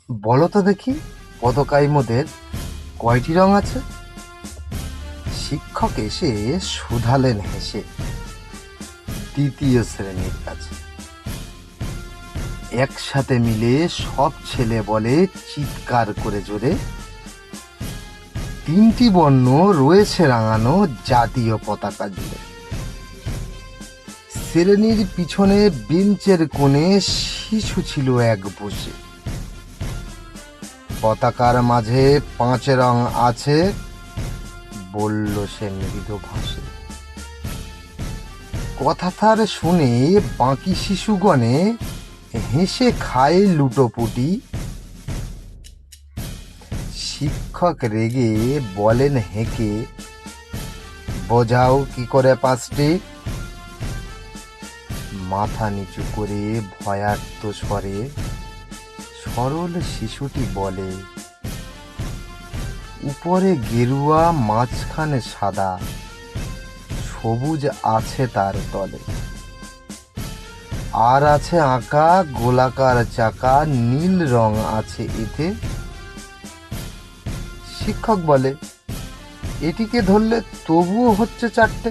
বলো তো দেখি, পতাকায় মোদের কয়টি রং আছে? শিক্ষক এসে শুধালেন হেসে দ্বিতীয় শ্রেণীর কাছে। একসাথে মিলে সব ছেলে বলে চিৎকার করে জোরে, তিনটি বর্ণ রয়েছে রাঙানো জাতীয় পতাকা জুড়ে। শ্রেণীর পিছনে বেঞ্চের কোণে শিশু ছিল এক বসে। পতাকার মাঝে 5 রং আছে, বলল সে মৃদু ভাষে। কথা তার শুনে বাকি শিশুগণে হেসে খায় লুটোপুটি। শিক্ষক রেগে বলেন হেঁকে, বোঝাও কি করে 5টি? মাথা নিচু করে ভয়ার্ত স্বরে সরল শিশুটি বলে, উপরে গেরুয়া, মাঝখানে সাদা, সবুজ আছে তার তলে, আর আছে আঁকা গোলাকার চাকা, নীল রং আছে এতে। শিক্ষক বলে, এটিকে ধরলে তবুও হচ্ছে 4টে।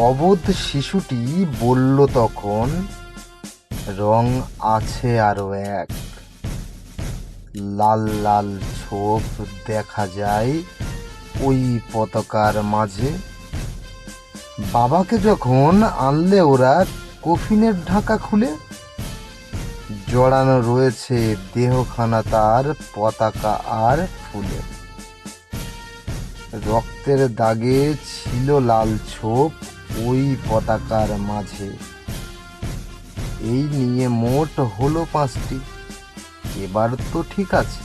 অবোধ শিশুটি বলল তখন, রং আছে আরো এক, লাল লাল ছোপ দেখা যায় ওই পতাকার মাঝে। বাবাকে যখন আনলে ওরা কফিনের ঢাকা খুলে, জড়ানো রয়েছে দেহখানা তার পতাকা আর ফুলে। রক্তের দাগে ছিল লাল ছোপ ওই পতাকার মাঝে। এই নিয়ে মোট হলো 5টি, এবার তো ঠিক আছে।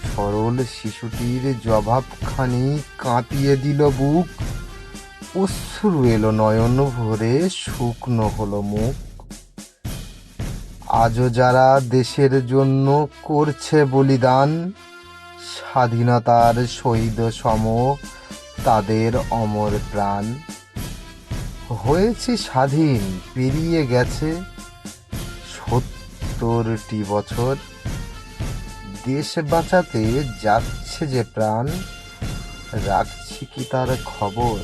সরল শিশুটির জবাবখানি কাঁপিয়ে দিল বুক, অশ্রু এলো নয়ন ভরে, শুকনো হলো মুখ। আজও যারা দেশের জন্য করছে বলিদান, স্বাধীনতার শহীদ সম তাদের অমর প্রাণ। হয়েছে স্বাধীন, পেরিয়ে গেছে 70টি বছর, দেশ বাঁচাতে যাচ্ছে যে প্রাণ, রাখছি কি তার খবর?